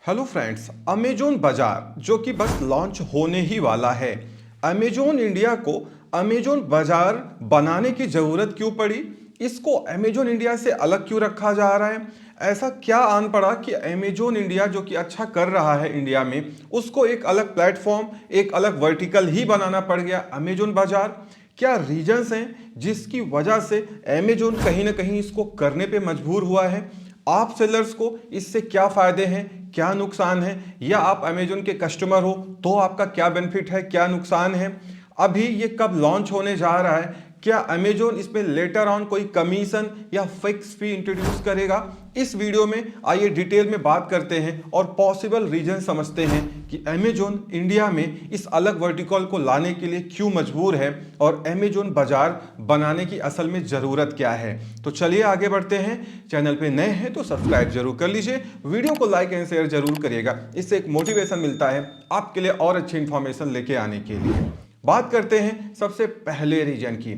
Hello friends, Amazon बाजार जो कि बस लॉन्च होने ही वाला है। अमेजोन इंडिया को अमेजोन बाजार बनाने की ज़रूरत क्यों पड़ी? इसको अमेजोन इंडिया से अलग क्यों रखा जा रहा है? ऐसा क्या आन पड़ा कि अमेजोन इंडिया जो कि अच्छा कर रहा है इंडिया में, उसको एक अलग प्लेटफॉर्म, एक अलग वर्टिकल ही बनाना पड़ गया अमेजोन बाजार? क्या रीजंस हैं जिसकी वजह से अमेजोन कहीं ना कहीं इसको करने पे मजबूर हुआ है? आप सेलर्स को इससे क्या फायदे हैं, क्या नुकसान है, या आप अमेजोन के कस्टमर हो तो आपका क्या बेनिफिट है, क्या नुकसान है? अभी ये कब लॉन्च होने जा रहा है? क्या अमेजोन इसमें लेटर ऑन कोई कमीशन या फिक्स फी इंट्रोड्यूस करेगा? इस वीडियो में आइए डिटेल में बात करते हैं और पॉसिबल रीजन समझते हैं कि अमेजोन इंडिया में इस अलग वर्टिकल को लाने के लिए क्यों मजबूर है और अमेजोन बाजार बनाने की असल में ज़रूरत क्या है। तो चलिए आगे बढ़ते हैं। चैनल पे नए हैं तो सब्सक्राइब जरूर कर लीजिए, वीडियो को लाइक एंड शेयर जरूर करिएगा, इससे एक मोटिवेशन मिलता है आपके लिए और अच्छी इंफॉर्मेशन लेके आने के लिए। बात करते हैं सबसे पहले रीजन की।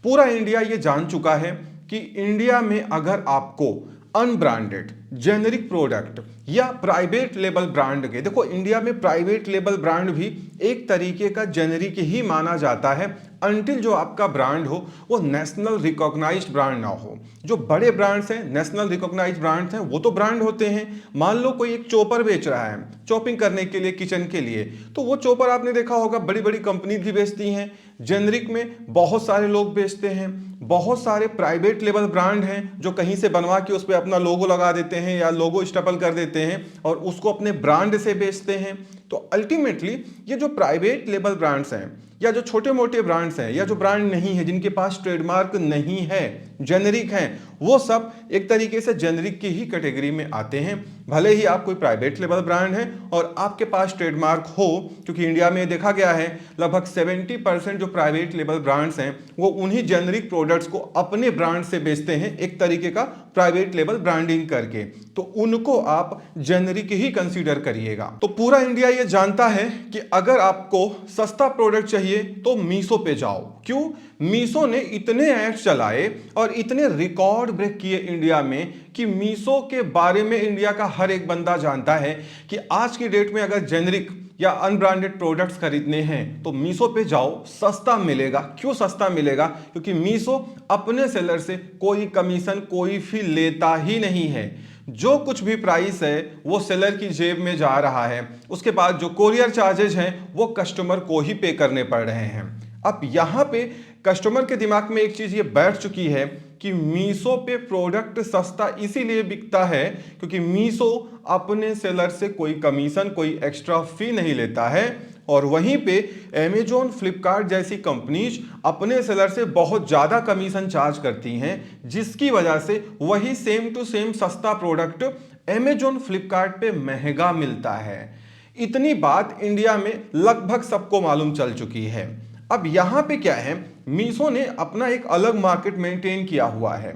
पूरा इंडिया ये जान चुका है कि इंडिया में अगर आपको अनब्रांडेड जेनेरिक प्रोडक्ट या प्राइवेट लेबल ब्रांड के, देखो इंडिया में प्राइवेट लेबल ब्रांड भी एक तरीके का जेनेरिक ही माना जाता है अनटिल जो आपका ब्रांड हो वो नेशनल रिकॉग्नाइज्ड ब्रांड ना हो। जो बड़े ब्रांड्स हैं, नेशनल रिकॉग्नाइज्ड ब्रांड्स हैं, वो तो ब्रांड होते हैं। मान लो कोई एक चॉपर बेच रहा है चॉपिंग करने के लिए, किचन के लिए, तो वो चॉपर आपने देखा होगा बड़ी बड़ी कंपनी भी बेचती हैं। जेनरिक में बहुत सारे लोग बेचते हैं। बहुत सारे प्राइवेट लेवल ब्रांड हैं जो कहीं से बनवा के उस पर अपना लोगो लगा देते हैं या लोगो स्टेपल कर देते हैं और उसको अपने ब्रांड से बेचते हैं। तो अल्टीमेटली ये जो प्राइवेट लेवल ब्रांड्स हैं या जो छोटे मोटे ब्रांड्स हैं या जो ब्रांड नहीं है, जिनके पास ट्रेडमार्क नहीं है, जेनरिक हैं, वो सब एक तरीके से जेनरिक की ही कैटेगरी में आते हैं। भले ही आप कोई प्राइवेट लेवल ब्रांड है और आपके पास ट्रेडमार्क हो, क्योंकि इंडिया में देखा गया है लगभग 70% जो प्राइवेट लेवल ब्रांड्स हैं वो उन्हीं जेनरिक प्रोडक्ट्स को अपने ब्रांड से बेचते हैं, एक तरीके का प्राइवेट लेवल ब्रांडिंग करके। तो उनको आप जेनरिक ही कंसीडर करिएगा। तो पूरा इंडिया ये जानता है कि अगर आपको सस्ता प्रोडक्ट चाहिए तो मीशो पे जाओ। क्यों? मीशो ने इतने एड्स चलाए और इतने रिकॉर्ड ब्रेक किए इंडिया में कि मीशो के बारे में इंडिया का हर एक बंदा जानता है कि आज की डेट में अगर जेनरिक या अनब्रांडेड प्रोडक्ट्स खरीदने हैं तो मीशो पे जाओ, सस्ता मिलेगा। क्यों सस्ता मिलेगा? क्योंकि मीशो अपने सेलर से कोई कमीशन, कोई फी लेता ही नहीं है। जो कुछ भी प्राइस है वो सेलर की जेब में जा रहा है। उसके बाद जो कोरियर चार्जेज हैं वो कस्टमर को ही पे करने पड़ रहे हैं। अब यहाँ पे कस्टमर के दिमाग में एक चीज ये बैठ चुकी है कि मीशो पे प्रोडक्ट सस्ता इसीलिए बिकता है क्योंकि मीशो अपने सेलर से कोई कमीशन, कोई एक्स्ट्रा फी नहीं लेता है। और वहीं पे अमेजोन, फ्लिपकार्ट जैसी कंपनीज अपने सेलर से बहुत ज़्यादा कमीशन चार्ज करती हैं, जिसकी वजह से वही सेम टू सेम सस्ता प्रोडक्ट अमेजोन, फ्लिपकार्ट पे महंगा मिलता है। इतनी बात इंडिया में लगभग सबको मालूम चल चुकी है। अब यहाँ पे क्या है, मीशो ने अपना एक अलग मार्केट मेंटेन किया हुआ है।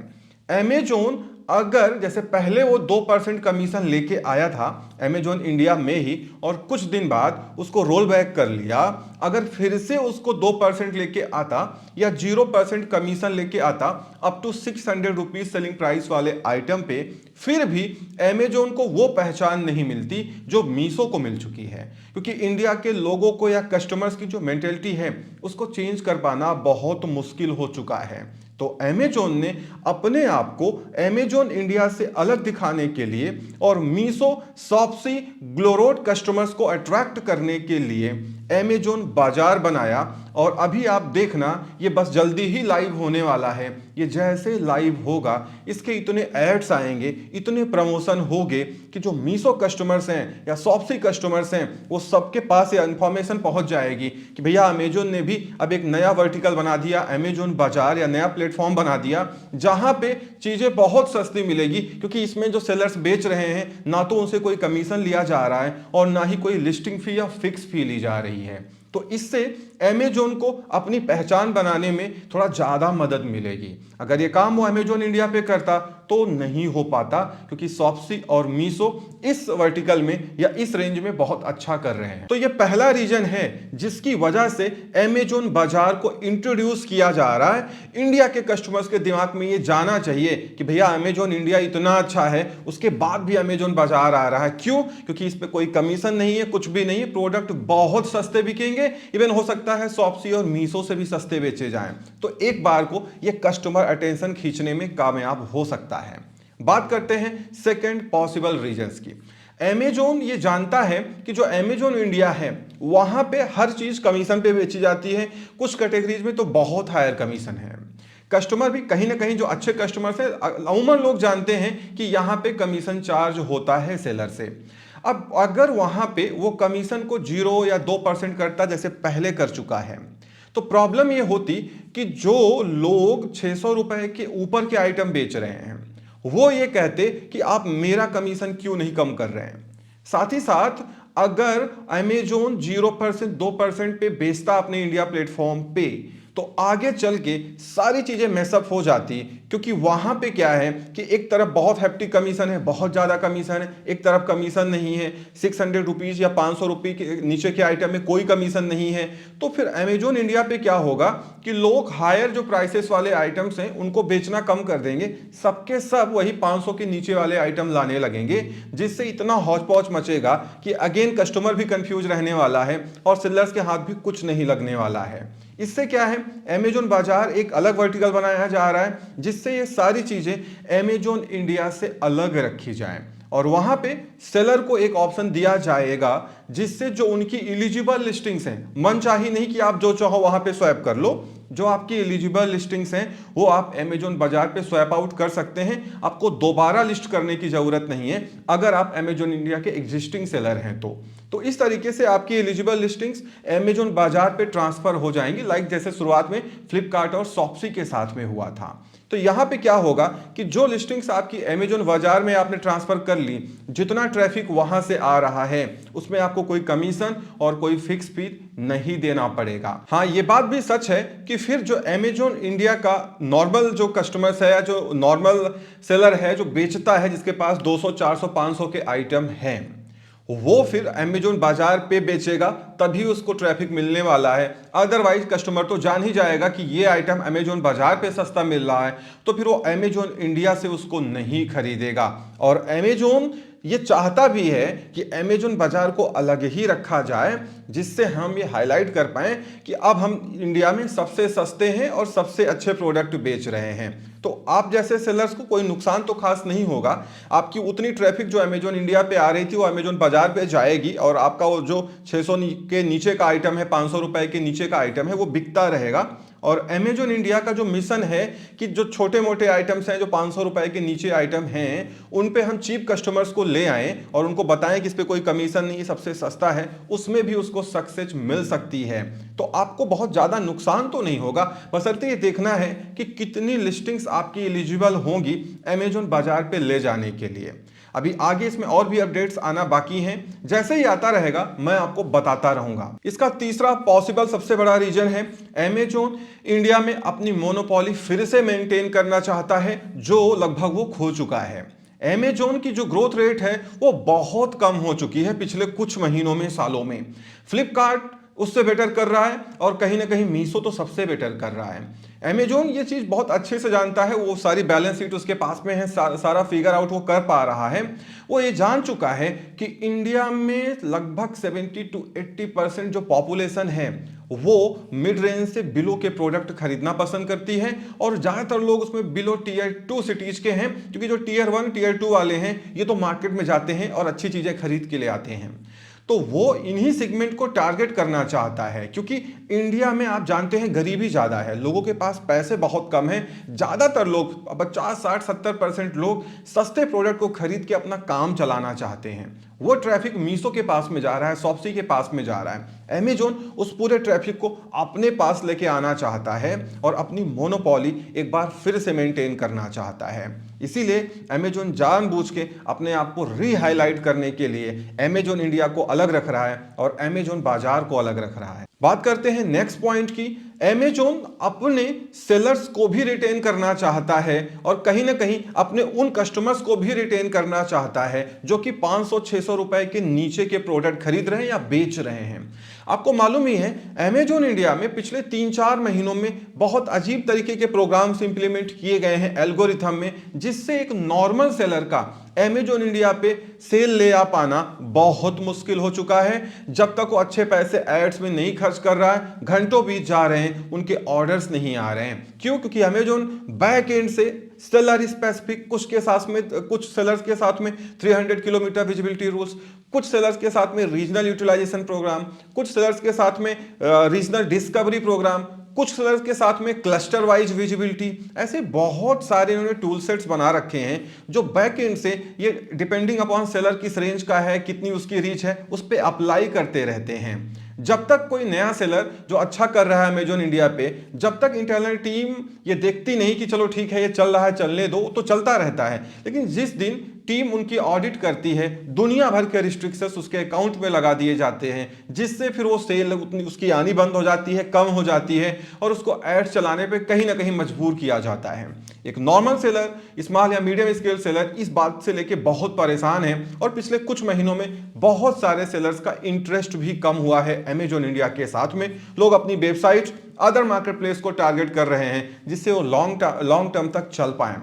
अमेजोन अगर जैसे पहले वो 2% कमीशन लेके आया था अमेजोन इंडिया में ही और कुछ दिन बाद उसको रोल बैक कर लिया, अगर फिर से उसको 2% लेके आता या 0% कमीशन लेके आता up to 600 rupees selling price वाले आइटम पे, फिर भी अमेजोन को वो पहचान नहीं मिलती जो मीशो को मिल चुकी है। क्योंकि इंडिया के लोगों को या कस्टमर्स की जो मेंटेलिटी है उसको चेंज कर पाना बहुत मुश्किल हो चुका है। तो अमेजोन ने अपने आप को अमेजोन इंडिया से अलग दिखाने के लिए और मीशो, शॉप्सी, ग्लोरोड कस्टमर्स को अट्रैक्ट करने के लिए अमेजोन बाजार बनाया। और अभी आप देखना ये बस जल्दी ही लाइव होने वाला है। ये जैसे लाइव होगा इसके इतने एड्स आएंगे, इतने प्रमोशन होंगे कि जो मीशो कस्टमर्स हैं या शॉप्सी कस्टमर्स हैं वो सबके पास ये इंफॉर्मेशन पहुंच जाएगी कि भैया अमेजोन ने भी अब एक नया वर्टिकल बना दिया, अमेजोन बाजार, या नया प्लेटफॉर्म बना दिया जहां पे चीजें बहुत सस्ती मिलेगी। क्योंकि इसमें जो सेलर्स बेच रहे हैं ना तो उनसे कोई कमीशन लिया जा रहा है और ना ही कोई लिस्टिंग फी या फिक्स फी ली जा रही है। तो इससे अमेजोन को अपनी पहचान बनाने में थोड़ा ज्यादा मदद मिलेगी। अगर ये काम वो अमेजोन इंडिया पे करता तो नहीं हो पाता, क्योंकि शॉप्सी और मीशो इस वर्टिकल में या इस रेंज में बहुत अच्छा कर रहे हैं। तो ये पहला रीजन है जिसकी वजह से अमेजोन बाजार को इंट्रोड्यूस किया जा रहा है। इंडिया के कस्टमर्स के दिमाग में ये जाना चाहिए कि भैया अमेजोन इंडिया इतना अच्छा है, उसके बाद भी अमेजोन बाजार आ रहा है। क्यों? क्योंकि इस पे कोई कमीशन नहीं है, कुछ भी नहीं है, प्रोडक्ट बहुत सस्ते बिकेंगे, इवन हो सकता है शॉप्सी और मीशो से भी सस्ते बेचे जाएं। तो एक बार को ये कस्टमर अटेंशन खींचने में कामयाब हो सकता है। बात करते हैं सेकंड पॉसिबल रीजंस की। अमेजोन ये जानता है कि जो अमेजोन इंडिया है वहां पे हर चीज कमीशन पे बेची जाती है, कुछ कैटेगरीज में तो बहुत हायर कमीशन है। कस्टमर भी कहीं ना कहीं, जो अच्छे कस्टमर्स हैं, अमूमन लोग जानते हैं कि यहाँ पे कमीशन चार्ज होता है सेलर से। अब अगर वहां पे वो कमीशन को 0 या 2% करता जैसे पहले कर चुका है, तो प्रॉब्लम ये होती कि जो लोग 600 रुपए के ऊपर के आइटम बेच रहे हैं वो ये कहते कि आप मेरा कमीशन क्यों नहीं कम कर रहे हैं। साथ ही साथ अगर अमेजोन 0% 2% पे बेचता अपने इंडिया प्लेटफॉर्म पे, तो आगे चल के सारी चीजें मैसअप हो जाती, क्योंकि वहां पे क्या है कि एक तरफ बहुत हैप्टी कमीशन है, बहुत ज्यादा कमीशन है, एक तरफ कमीशन नहीं है, 600 रुपीज या 500 रुपये के नीचे के आइटम में कोई कमीशन नहीं है। तो फिर अमेजोन इंडिया पे क्या होगा कि लोग हायर जो प्राइसेस वाले आइटम्स हैं उनको बेचना कम कर देंगे, सबके सब वही 500 के नीचे वाले आइटम लाने लगेंगे, जिससे इतना हौच पौच मचेगा कि अगेन कस्टमर भी कंफ्यूज रहने वाला है और सेलर्स के हाथ भी कुछ नहीं लगने वाला है। इससे क्या है, अमेजोन बाजार एक अलग वर्टिकल बनाया जा रहा है जिससे ये सारी चीजें अमेजोन इंडिया से अलग रखी जाएं, और वहां पे सेलर को एक ऑप्शन दिया जाएगा जिससे जो उनकी एलिजिबल लिस्टिंग्स हैं, मन चाही नहीं कि आप जो चाहो वहां पे स्वैप कर लो, जो आपकी एलिजिबल लिस्टिंग्स हैं वो आप अमेजोन बाजार पे स्वैप आउट कर सकते हैं। आपको दोबारा लिस्ट करने की जरूरत नहीं है अगर आप अमेजोन इंडिया के एग्जिस्टिंग सेलर हैं तो इस तरीके से आपकी एलिजिबल लिस्टिंग्स अमेजोन बाजार पे ट्रांसफर हो जाएंगी, लाइक जैसे शुरुआत में फ्लिपकार्ट और शॉप्सी के साथ में हुआ था। तो यहां पे क्या होगा कि जो लिस्टिंग्स आपकी अमेजोन बाजार में आपने ट्रांसफर कर ली, जितना ट्रैफिक वहां से आ रहा है उसमें आपको कोई कमीशन और कोई फिक्स फी नहीं देना पड़ेगा। हाँ, ये बात भी सच है कि फिर जो अमेजोन इंडिया का नॉर्मल जो कस्टमर्स है या जो नॉर्मल सेलर है जो बेचता है, जिसके पास 200 400 500 के आइटम हैं, वो फिर अमेजोन बाजार पे बेचेगा तभी उसको ट्रैफिक मिलने वाला है। अदरवाइज कस्टमर तो जान ही जाएगा कि ये आइटम अमेजोन बाजार पे सस्ता मिल रहा है, तो फिर वो अमेजोन इंडिया से उसको नहीं खरीदेगा। और अमेजोन ये चाहता भी है कि अमेजोन बाजार को अलग ही रखा जाए, जिससे हम ये हाईलाइट कर पाएं कि अब हम इंडिया में सबसे सस्ते हैं और सबसे अच्छे प्रोडक्ट बेच रहे हैं। तो आप जैसे सेलर्स को कोई नुकसान तो खास नहीं होगा, आपकी उतनी ट्रैफिक जो अमेजोन इंडिया पे आ रही थी वो अमेजोन बाजार पे जाएगी, और आपका वो जो 600 के नीचे का आइटम है, 500 रुपए के नीचे का आइटम है, वो बिकता रहेगा। और अमेजोन इंडिया का जो मिशन है कि जो छोटे मोटे आइटम्स हैं, जो 500 रुपए के नीचे आइटम हैं, उन पे हम चीप कस्टमर्स को ले आएं और उनको बताएं कि इस पे कोई कमीशन नहीं, सबसे सस्ता है, उसमें भी उसको सक्सेस मिल सकती है। तो आपको बहुत ज्यादा नुकसान तो नहीं होगा, बशर्ते ये देखना है कि कितनी लिस्टिंग्स आपकी एलिजिबल होंगी अमेजोन बाजार पे ले जाने के लिए। अभी आगे इसमें और भी अपडेट्स आना बाकी हैं, जैसे ही आता रहेगा मैं आपको बताता रहूंगा। इसका तीसरा पॉसिबल सबसे बड़ा रीजन है, अमेजोन इंडिया में अपनी मोनोपोली फिर से मेंटेन करना चाहता है, जो लगभग वो खो चुका है। अमेजोन की जो ग्रोथ रेट है वो बहुत कम हो चुकी है पिछले कुछ महीनों में, सालों में। फ्लिपकार्ट उससे बेटर कर रहा है और कहीं ना कहीं मीशो तो सबसे बेटर कर रहा है। अमेजोन ये चीज बहुत अच्छे से जानता है, वो सारी बैलेंस शीट उसके पास में है, सारा फिगर आउट वो कर पा रहा है। वो ये जान चुका है कि इंडिया में लगभग 70 to 80% जो पॉपुलेशन है वो मिड रेंज से बिलो के प्रोडक्ट खरीदना पसंद करती है, और ज्यादातर लोग उसमें बिलो टीयर 2 सिटीज के हैं, क्योंकि जो टीयर 1 टीयर 2 वाले हैं ये तो मार्केट में जाते हैं और अच्छी चीजें खरीद के ले आते हैं। तो वो इन्हीं सेगमेंट को टारगेट करना चाहता है, क्योंकि इंडिया में आप जानते हैं गरीबी ज्यादा है, लोगों के पास पैसे बहुत कम है। ज्यादातर लोग 50 60 70% लोग सस्ते प्रोडक्ट को खरीद के अपना काम चलाना चाहते हैं। वो ट्रैफिक मीशो के पास में जा रहा है, शॉप्सी के पास में जा रहा है। अमेजोन उस पूरे ट्रैफिक को अपने पास लेके आना चाहता है और अपनी मोनोपोली एक बार फिर से मेंटेन करना चाहता है। इसीलिए अमेजोन जानबूझ के अपने आप को री-हाईलाइट करने के लिए अमेजोन इंडिया को अलग रख रहा है और अमेजोन बाजार को अलग रख रहा है। बात करते हैं नेक्स्ट पॉइंट की। Amazon अपने सेलर्स को भी रिटेन करना चाहता है और कहीं ना कहीं अपने उन कस्टमर्स को भी रिटेन करना चाहता है जो कि 500-600 रुपए के नीचे के प्रोडक्ट खरीद रहे हैं या बेच रहे हैं। आपको मालूम ही है Amazon इंडिया में पिछले 3-4 महीनों में बहुत अजीब तरीके के प्रोग्राम्स इंप्लीमेंट किए गए हैं एल्गोरिथम में, जिससे एक नॉर्मल सेलर का Amazon इंडिया पे सेल ले आ पाना बहुत मुश्किल हो चुका है। जब तक वो अच्छे पैसे एड्स में नहीं खर्च कर रहा है, घंटों बीत जा रहे हैं, उनके ऑर्डर्स नहीं आ रहे हैं। क्यों? क्योंकि Amazon बैक एंड से सेलर स्पेसिफिक कुछ सेलर्स के साथ में 300 किलोमीटर विजिबिलिटी रूल्स, कुछ सेलर्स के साथ में रीजनल यूटिलाइजेशन प्रोग्राम, कुछ सेलर्स के साथ में रीजनल डिस्कवरी प्रोग्राम, कुछ सेलर्स के साथ में क्लस्टर वाइज विजिबिलिटी, ऐसे बहुत सारे इन्होंने टूल सेट्स बना रखे हैं जो बैक एंड से ये डिपेंडिंग अपॉन सेलर किस रेंज का है, कितनी उसकी रीच है, उस पर अप्लाई करते रहते हैं। जब तक कोई नया सेलर जो अच्छा कर रहा है Amazon इंडिया पे, जब तक इंटरनल टीम ये देखती नहीं कि चलो ठीक है ये चल रहा है चलने दो, तो चलता रहता है। लेकिन जिस दिन टीम उनकी ऑडिट करती है, दुनिया भर के रिस्ट्रिक्शंस उसके अकाउंट में लगा दिए जाते हैं, जिससे फिर वो सेल उतनी उसकी आनी बंद हो जाती है, कम हो जाती है और उसको एड्स चलाने पे कहीं ना कहीं मजबूर किया जाता है। एक नॉर्मल सेलर, स्मॉल या मीडियम स्केल सेलर इस बात से लेके बहुत परेशान है और पिछले कुछ महीनों में बहुत सारे सेलर्स का इंटरेस्ट भी कम हुआ है Amazon इंडिया के साथ में। लोग अपनी वेबसाइट अदर मार्केट प्लेस को टारगेट कर रहे हैं जिससे वो लॉन्ग टर्म तक चल पाए।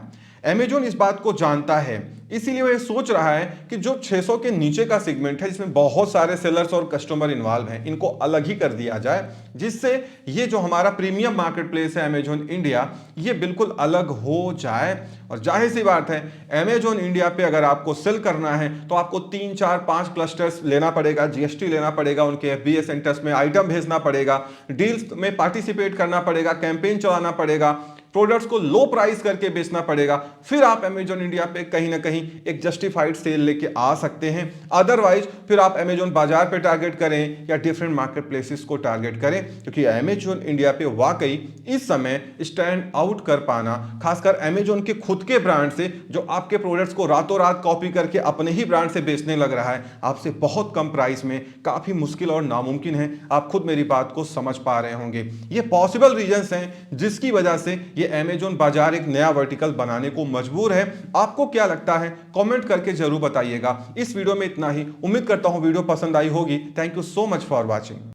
Amazon इस बात को जानता है, इसीलिए वो ये सोच रहा है कि जो 600 के नीचे का सेगमेंट है जिसमें बहुत सारे सेलर्स और कस्टमर इन्वॉल्व हैं, इनको अलग ही कर दिया जाए, जिससे ये जो हमारा प्रीमियम मार्केट प्लेस है Amazon इंडिया, ये बिल्कुल अलग हो जाए। और जाहिर सी बात है Amazon इंडिया पे अगर आपको सेल करना है तो आपको 3-4-5 क्लस्टर्स लेना पड़ेगा, GST लेना पड़ेगा, उनके FBA सेंटर्स में आइटम भेजना पड़ेगा, डील्स में पार्टिसिपेट करना पड़ेगा, कैंपेन चलाना पड़ेगा, प्रोडक्ट्स को लो प्राइस करके बेचना पड़ेगा, फिर आप Amazon इंडिया पे कहीं ना कहीं एक जस्टिफाइड सेल लेके आ सकते हैं। अदरवाइज फिर आप Amazon बाजार पे टारगेट करें या डिफरेंट मार्केट प्लेसेस को टारगेट करें, क्योंकि Amazon इंडिया पे वाकई इस समय स्टैंड आउट कर पाना, खासकर Amazon के खुद के ब्रांड से जो आपके प्रोडक्ट्स को रातों रात कॉपी करके अपने ही ब्रांड से बेचने लग रहा है, आपसे बहुत कम प्राइस में, काफी मुश्किल और नामुमकिन है। आप खुद मेरी बात को समझ पा रहे होंगे। ये पॉसिबल रीजंस हैं जिसकी वजह से ये Amazon बाजार एक नया वर्टिकल बनाने को मजबूर है। आपको क्या लगता है कमेंट करके जरूर बताइएगा। इस वीडियो में इतना ही। उम्मीद करता हूं वीडियो पसंद आई होगी। Thank you so much for watching.